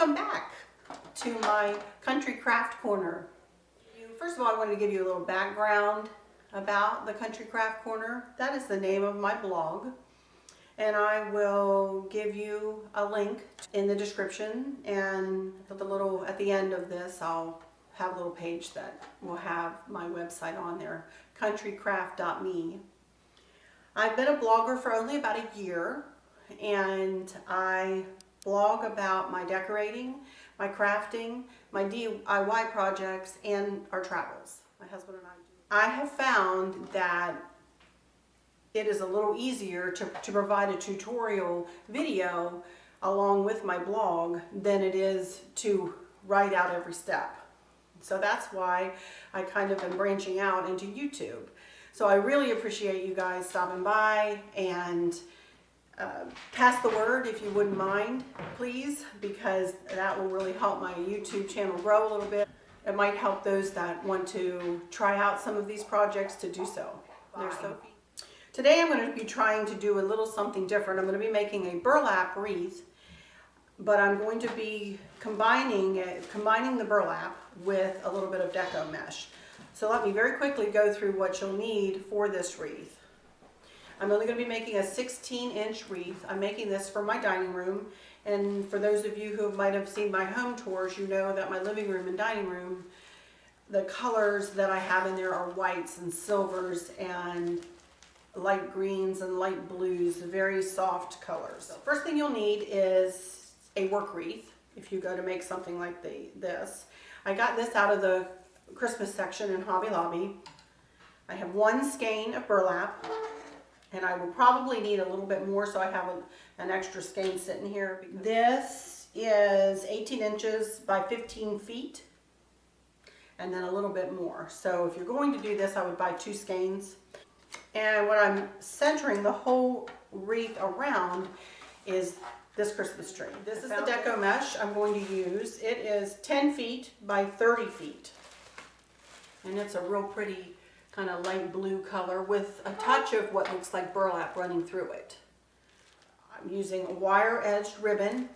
welcome back to my Country Craft Corner. First of all, I wanted to give you a little background about the Country Craft Corner. That is the name of my blog, and I will give you a link in the description, and at the end of this I'll have a little page that will have my website on there, countrycraft.me. I've been a blogger for only about a year, and I blog about my decorating, my crafting, my DIY projects, and our travels. My husband and I do. I have found that it is a little easier to provide a tutorial video along with my blog than it is to write out every step. So that's why I kind of am branching out into YouTube. So I really appreciate you guys stopping by, and pass the word if you wouldn't mind, please, because that will really help my YouTube channel grow a little bit. It might help those that want to try out some of these projects to do so. Today I'm going to be trying to do a little something different. I'm going to be making a burlap wreath, but I'm going to be combining the burlap with a little bit of Deco mesh. So let me very quickly go through what you'll need for this wreath. I'm only going to be making a 16-inch wreath. I'm making this for my dining room, and for those of you who might have seen my home tours, you know that my living room and dining room, the colors that I have in there are whites and silvers and light greens and light blues, very soft colors. So first thing you'll need is a work wreath if you go to make something like this. I got this out of the Christmas section in Hobby Lobby. I have one skein of burlap, and I will probably need a little bit more, so I have an extra skein sitting here. This is 18 inches by 15 feet, and then a little bit more. So if you're going to do this, I would buy 2 skeins. And what I'm centering the whole wreath around is this Christmas tree. This is the Deco mesh I'm going to use. It is 10 feet by 30 feet. And it's a real pretty kind of light blue color with a touch of what looks like burlap running through it. I'm using a wire-edged ribbon,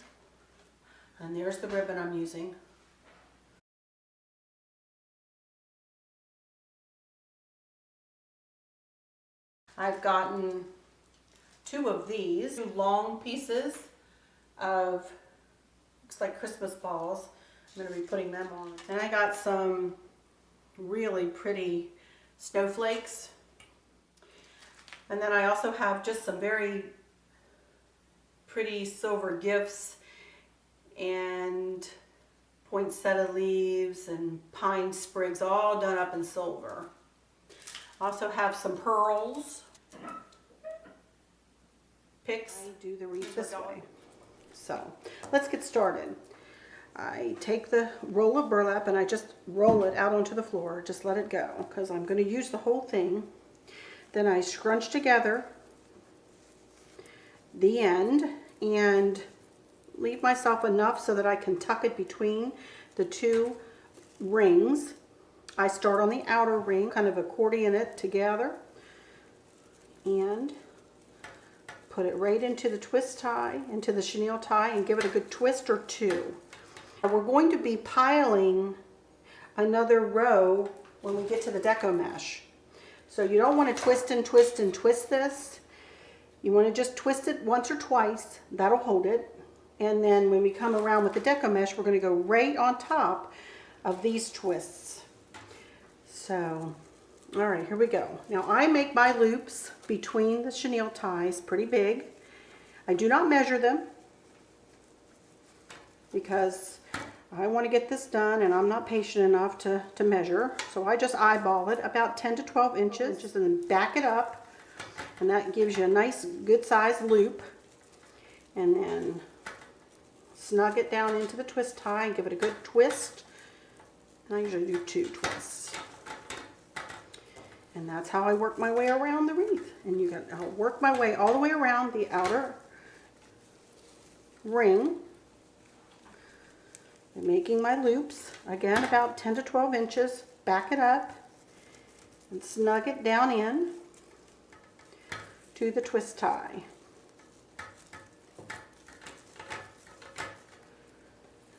and there's the ribbon I'm using. I've gotten 2 of these, 2 long pieces of, looks like Christmas balls. I'm going to be putting them on. And I got some really pretty snowflakes, and then I also have just some very pretty silver gifts and poinsettia leaves and pine sprigs, all done up in silver. Also have some pearls. Picks. I do the wreath this way. So let's get started. I take the roll of burlap and I just roll it out onto the floor, just let it go, because I'm going to use the whole thing. Then I scrunch together the end and leave myself enough so that I can tuck it between the 2 rings. I start on the outer ring, kind of accordion it together, and put it right into the twist tie, into the chenille tie, and give it a good twist or 2. We're going to be piling another row when we get to the Deco mesh. So you don't want to twist and twist and twist this. You want to just twist it once or twice. That'll hold it. And then when we come around with the Deco mesh, we're going to go right on top of these twists. So, all right, here we go. Now I make my loops between the chenille ties pretty big. I do not measure them because I want to get this done, and I'm not patient enough to measure. So I just eyeball it about 10 to 12 inches and then back it up, and that gives you a nice good sized loop. And then snug it down into the twist tie and give it a good twist. And I usually do 2 twists. And that's how I work my way around the wreath. And I'll work my way all the way around the outer ring. I'm making my loops, again about 10 to 12 inches, back it up and snug it down in to the twist tie.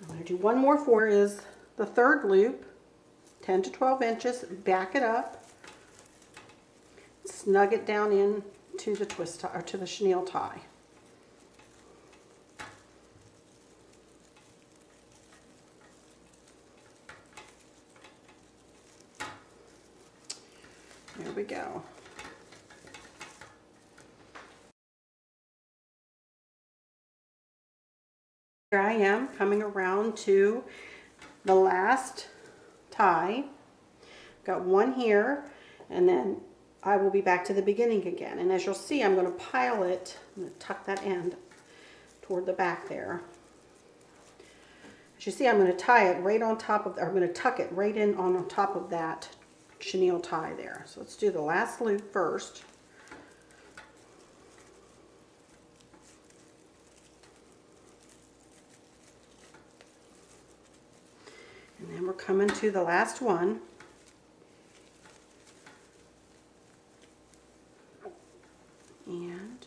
I'm going to do one more for is the third loop, 10 to 12 inches, back it up, snug it down in to the twist tie, or to the chenille tie. There we go. Here I am coming around to the last tie. Got one here, and then I will be back to the beginning again. And as you'll see, I'm going to pile it. I'm going to tuck that end toward the back there. As you see, I'm going to tie it right on top of, or I'm going to tuck it right in on top of that chenille tie there. So let's do the last loop first. And then we're coming to the last one. And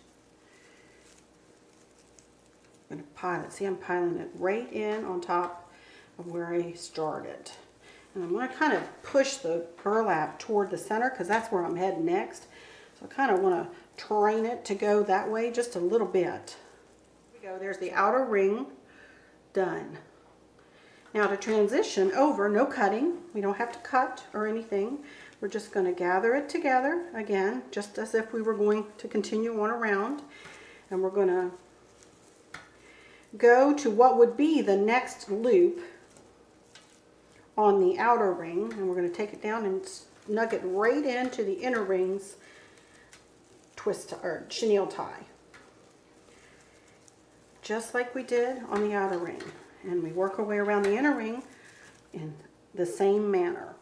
I'm going to pile it. See, I'm piling it right in on top of where I started. And I'm going to kind of push the burlap toward the center because that's where I'm heading next. So I kind of want to train it to go that way just a little bit. There we go. There's the outer ring done. Now to transition over, no cutting. We don't have to cut or anything. We're just going to gather it together again, just as if we were going to continue on around. And we're going to go to what would be the next loop on the outer ring, and we're going to take it down and snug it right into the inner ring's twist or chenille tie, just like we did on the outer ring. And we work our way around the inner ring in the same manner.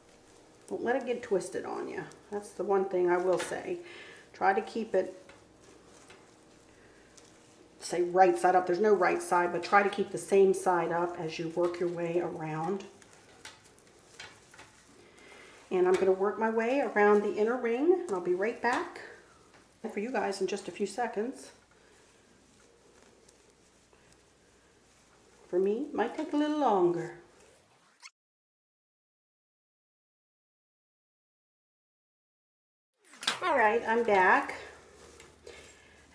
Don't let it get twisted on you. That's the one thing I will say. Try to keep it, say, right side up. There's no right side, but try to keep the same side up as you work your way around. And I'm going to work my way around the inner ring, and I'll be right back for you guys in just a few seconds. For me, it might take a little longer. All right, I'm back.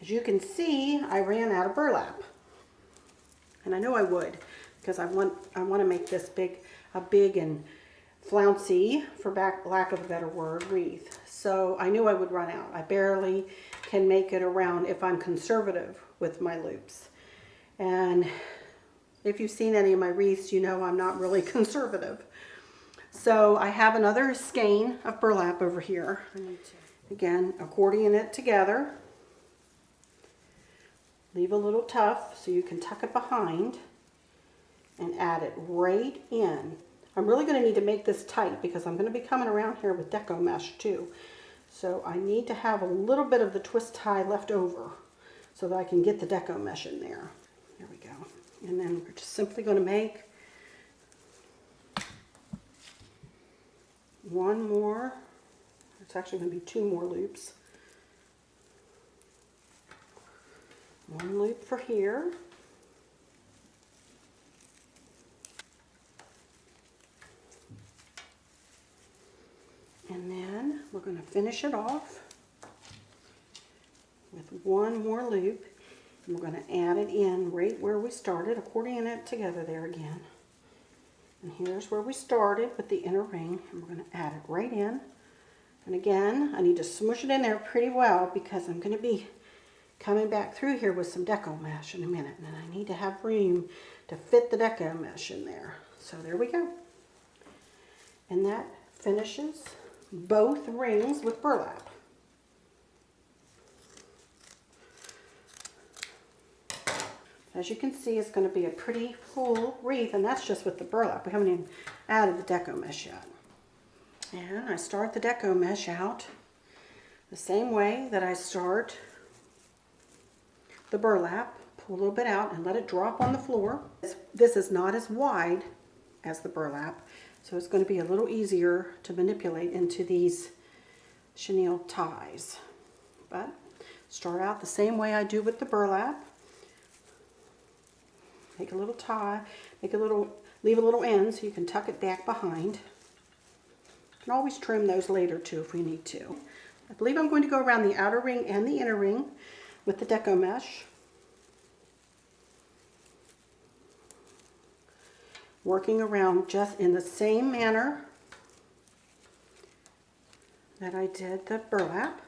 As you can see, I ran out of burlap. And I know I would, because I want to make this a big and flouncy, for lack of a better word, wreath. So I knew I would run out. I barely can make it around if I'm conservative with my loops. And if you've seen any of my wreaths, you know I'm not really conservative. So I have another skein of burlap over here. Again, accordion it together. Leave a little tuft so you can tuck it behind and add it right in. I'm really going to need to make this tight because I'm going to be coming around here with Deco mesh too. So I need to have a little bit of the twist tie left over so that I can get the Deco mesh in there. There we go. And then we're just simply going to make one more. It's actually going to be two more loops. One loop for here. And then we're going to finish it off with one more loop. And we're going to add it in right where we started, accordion it together there again. And here's where we started with the inner ring. And we're going to add it right in. And again, I need to smush it in there pretty well because I'm going to be coming back through here with some Deco mesh in a minute. And I need to have room to fit the Deco mesh in there. So there we go. And that finishes both rings with burlap. As you can see, it's going to be a pretty full wreath, and that's just with the burlap. We haven't even added the Deco mesh yet. And I start the Deco mesh out the same way that I start the burlap. Pull a little bit out and let it drop on the floor. This is not as wide as the burlap, so it's going to be a little easier to manipulate into these chenille ties. But start out the same way I do with the burlap. make a little tie, leave a little end so you can tuck it back behind. You can always trim those later too if we need to. I believe I'm going to go around the outer ring and the inner ring with the Deco mesh. Working around just in the same manner that I did the burlap.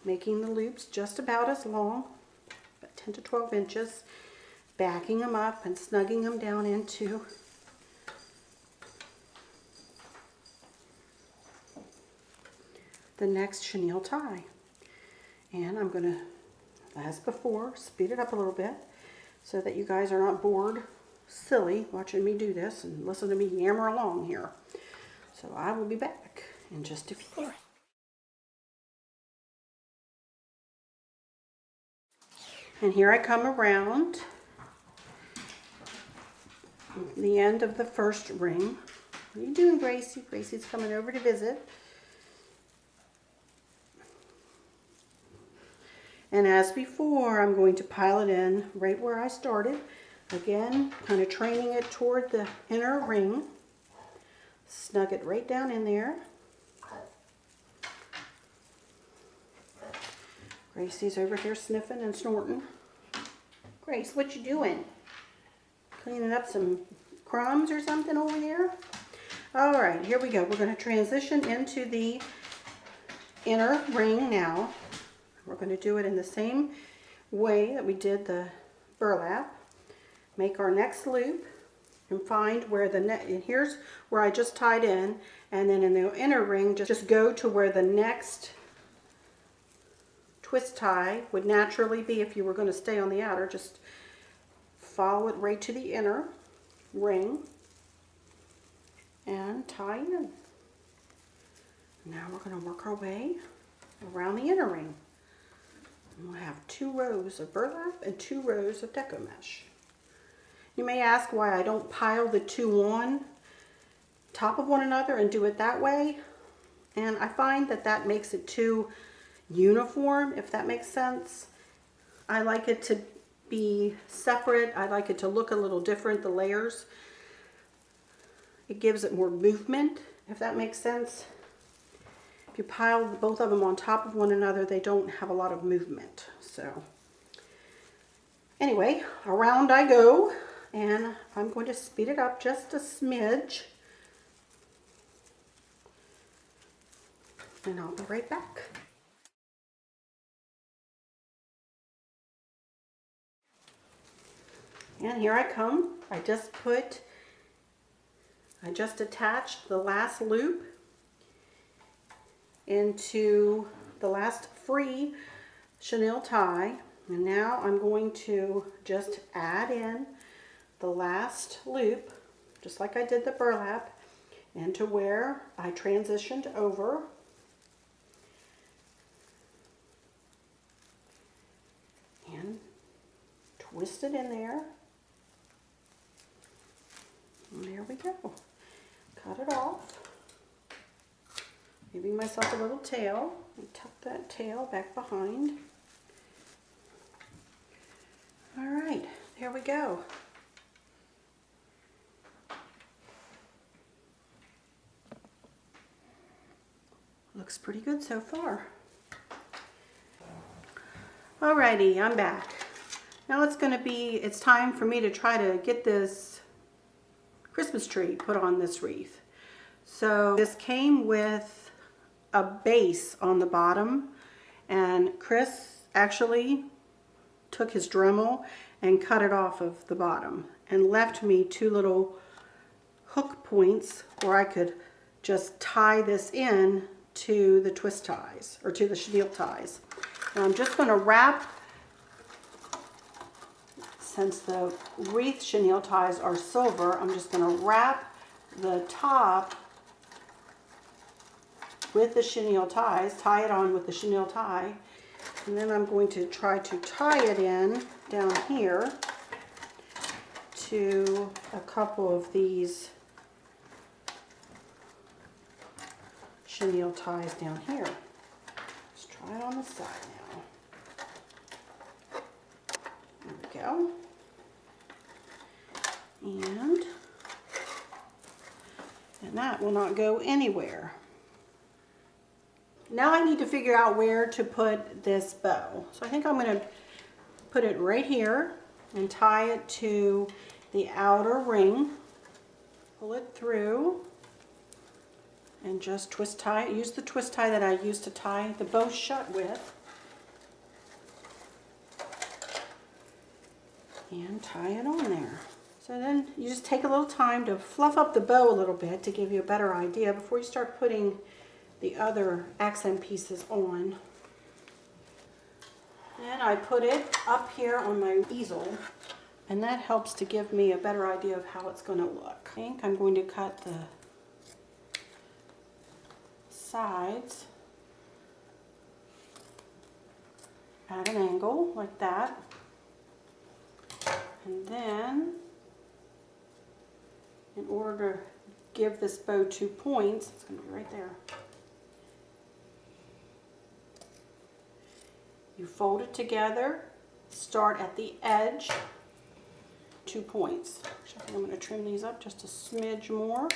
Making the loops just about as long, about 10 to 12 inches, backing them up and snugging them down into the next chenille tie. And I'm going to, as before, speed it up a little bit so that you guys are not bored silly watching me do this and listen to me yammer along here. So I will be back in just a few. And here I come around the end of the first ring. What are you doing, Gracie? Gracie's coming over to visit. And as before, I'm going to pile it in right where I started. Again, kind of training it toward the inner ring. Snug it right down in there. Gracie's over here sniffing and snorting. Grace, what you doing? Cleaning up some crumbs or something over there? All right, here we go. We're going to transition into the inner ring now. We're going to do it in the same way that we did the burlap. Make our next loop and find where the and here's where I just tied in, and then in the inner ring just go to where the next twist tie would naturally be if you were going to stay on the outer. Just follow it right to the inner ring and tie in. Now we're going to work our way around the inner ring. And we'll have 2 rows of burlap and 2 rows of Deco mesh. You may ask why I don't pile the 2 on top of one another and do it that way. And I find that that makes it too uniform, if that makes sense. I like it to be separate. I like it to look a little different, the layers. It gives it more movement, if that makes sense. If you pile both of them on top of one another, they don't have a lot of movement. So anyway, around I go, and I'm going to speed it up just a smidge. And I'll be right back. And here I come. I just attached the last loop into the last free chenille tie. And now I'm going to just add in the last loop, just like I did the burlap, into where I transitioned over. And twist it in there. And there we go. Cut it off. Giving myself a little tail. And tuck that tail back behind. Alright, there we go. Looks pretty good so far. Alrighty, I'm back. Now it's time for me to try to get this Christmas tree put on this wreath. So this came with a base on the bottom, and Chris actually took his Dremel and cut it off of the bottom and left me 2 little hook points where I could just tie this in to the twist ties, or to the chenille ties. And I'm just going to wrap, since the wreath chenille ties are silver, I'm just going to wrap the top with the chenille ties, tie it on with the chenille tie, and then I'm going to try to tie it in down here to a couple of these chenille ties down here. Let's try it on the side now. There we go. And that will not go anywhere. Now I need to figure out where to put this bow. So I think I'm going to put it right here and tie it to the outer ring. Pull it through and just twist tie it. Use the twist tie that I used to tie the bow shut with. And tie it on there. So then you just take a little time to fluff up the bow a little bit to give you a better idea before you start putting the other accent pieces on. Then I put it up here on my easel, and that helps to give me a better idea of how it's going to look. I think I'm going to cut the sides at an angle like that. And then, in order to give this bow 2 points, it's going to be right there. You fold it together, start at the edge, 2 points. Actually, I think I'm going to trim these up just a smidge more.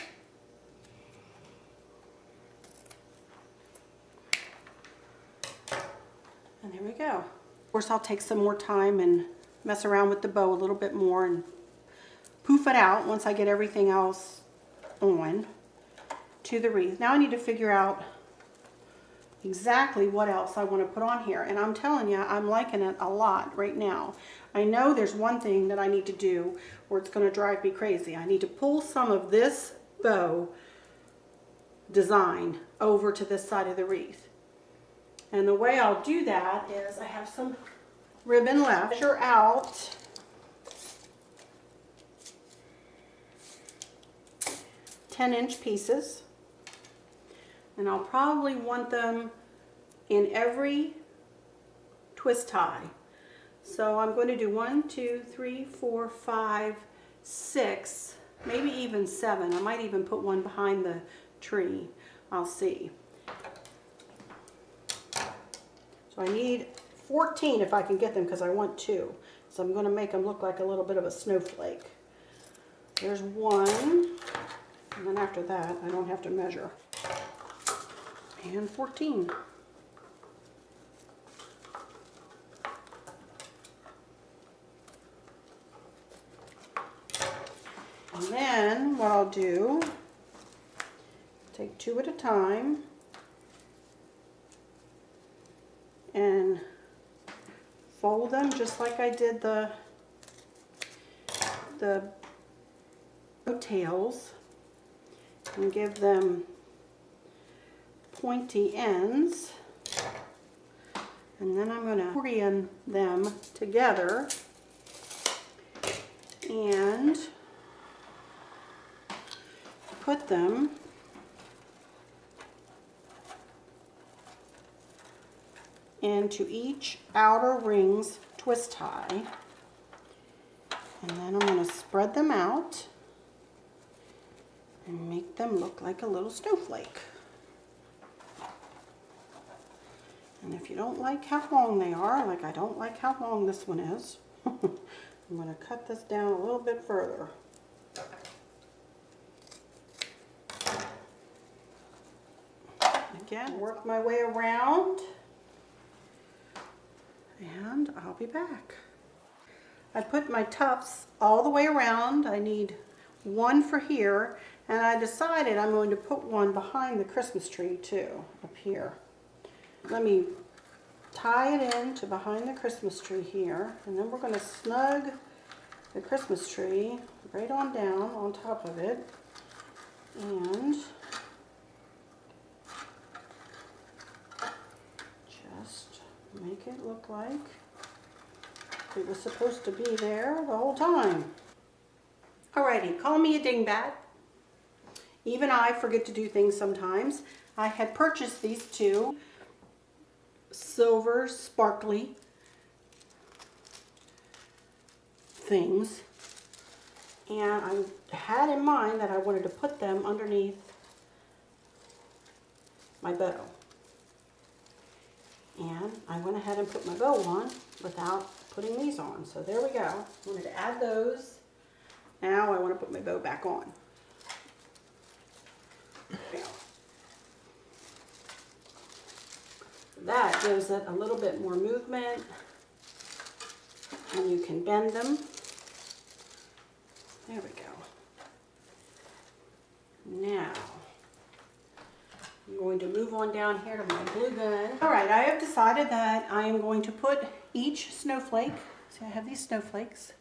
And there we go. Of course, I'll take some more time and mess around with the bow a little bit more and poof it out once I get everything else on to the wreath. Now I need to figure out exactly what else I want to put on here, and I'm telling you, I'm liking it a lot right now. I know there's one thing that I need to do or it's going to drive me crazy. I need to pull some of this bow design over to this side of the wreath, and the way I'll do that is I have some ribbon left. Measure out 10-inch pieces, and I'll probably want them in every twist tie. So I'm going to do 1, 2, 3, 4, 5, 6, maybe even 7. I might even put one behind the tree. I'll see. So I need 14 if I can get them, because I want 2. So I'm going to make them look like a little bit of a snowflake. There's 1, and then after that I don't have to measure. And 14. And then what I'll do, take 2 at a time and fold them just like I did the tails, and give them pointy ends, and then I'm going to accordion them together and put them into each outer ring's twist tie, and then I'm going to spread them out and make them look like a little snowflake. And if you don't like how long they are, like I don't like how long this one is, I'm going to cut this down a little bit further. Again, work my way around, and I'll be back. I put my tufts all the way around. I need 1 for here, and I decided I'm going to put one behind the Christmas tree too, up here. Let me tie it in to behind the Christmas tree here, and then we're going to snug the Christmas tree right on down on top of it, and just make it look like it was supposed to be there the whole time. Alrighty, call me a dingbat. Even I forget to do things sometimes. I had purchased these 2 silver sparkly things, and I had in mind that I wanted to put them underneath my bow, and I went ahead and put my bow on without putting these on. So there we go. I wanted to add those. Now I want to put my bow back on. That gives it a little bit more movement, and you can bend them. There we go. Now, I'm going to move on down here to my glue gun. All right, I have decided that I am going to put each snowflake, so I have these snowflakes,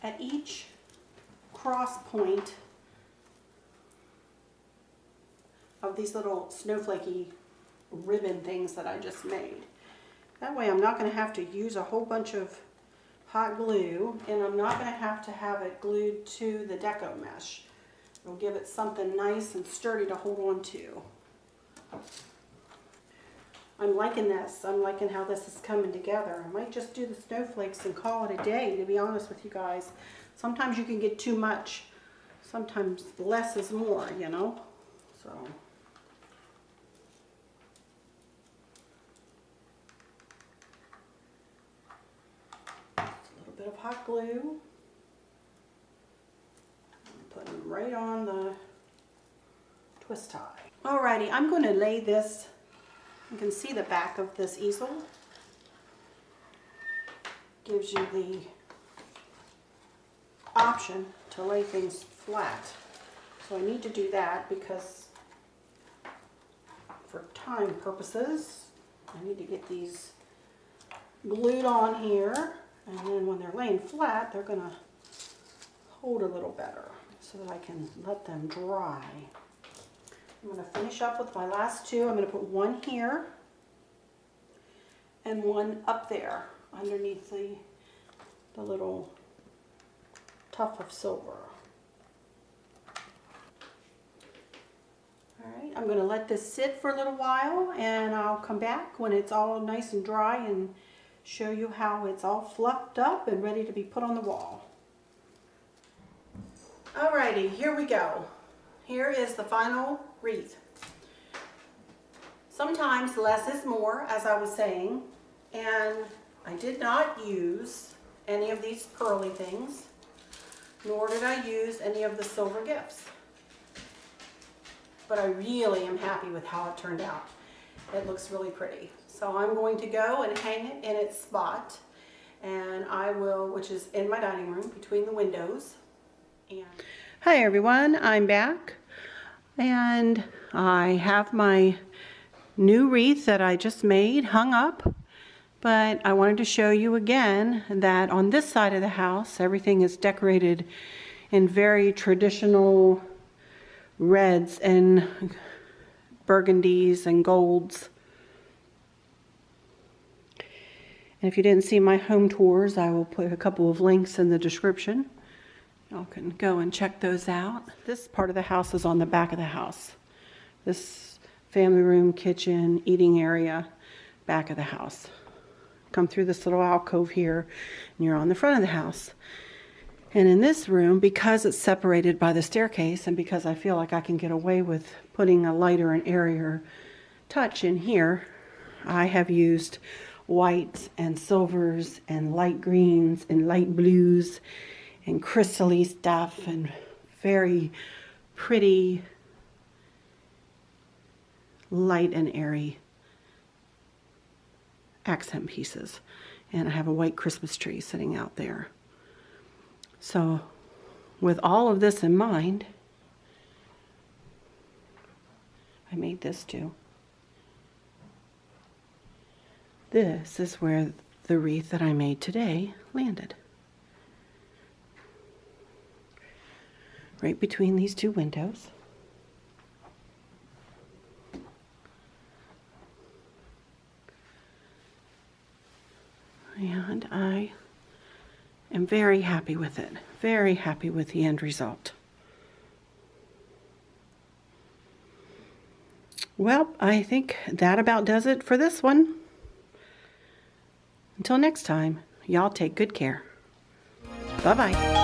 at each cross point of these little snowflakey ribbon things that I just made. That way I'm not going to have to use a whole bunch of hot glue, and I'm not going to have it glued to the Deco mesh. It'll give it something nice and sturdy to hold on to. I'm liking this. I'm liking how this is coming together. I might just do the snowflakes and call it a day, to be honest with you guys. Sometimes you can get too much. Sometimes less is more, you know? So. Just a little bit of hot glue. Put them right on the twist tie. Alrighty, I'm going to lay this. You can see the back of this easel. Gives you the option to lay things flat. So I need to do that because for time purposes, I need to get these glued on here, and then when they're laying flat, they're going to hold a little better so that I can let them dry. I'm going to finish up with my last two. I'm going to put one here and one up there underneath the little tuft of silver. Alright, I'm going to let this sit for a little while, and I'll come back when it's all nice and dry and show you how it's all fluffed up and ready to be put on the wall. Alrighty, here we go. Here is the final wreath. Sometimes less is more, as I was saying, and I did not use any of these pearly things, nor did I use any of the silver gifts. But I really am happy with how it turned out. It looks really pretty. So I'm going to go and hang it in its spot, and I will, which is in my dining room between the windows. And hi everyone, I'm back, and I have my new wreath that I just made hung up, but I wanted to show you again that on this side of the house everything is decorated in very traditional reds and burgundies and golds. And if you didn't see my home tours, I will put a couple of links in the description. Y'all can go and check those out. This part of the house is on the back of the house. This family room, kitchen, eating area, back of the house. Come through this little alcove here, and you're on the front of the house. And in this room, because it's separated by the staircase, and because I feel like I can get away with putting a lighter and airier touch in here, I have used whites and silvers and light greens and light blues and crystally stuff and very pretty light and airy accent pieces. And I have a white Christmas tree sitting out there. So with all of this in mind, I made this too. This is where the wreath that I made today landed. Right between these two windows. And I am very happy with it. Very happy with the end result. Well, I think that about does it for this one. Until next time, y'all take good care. Bye-bye.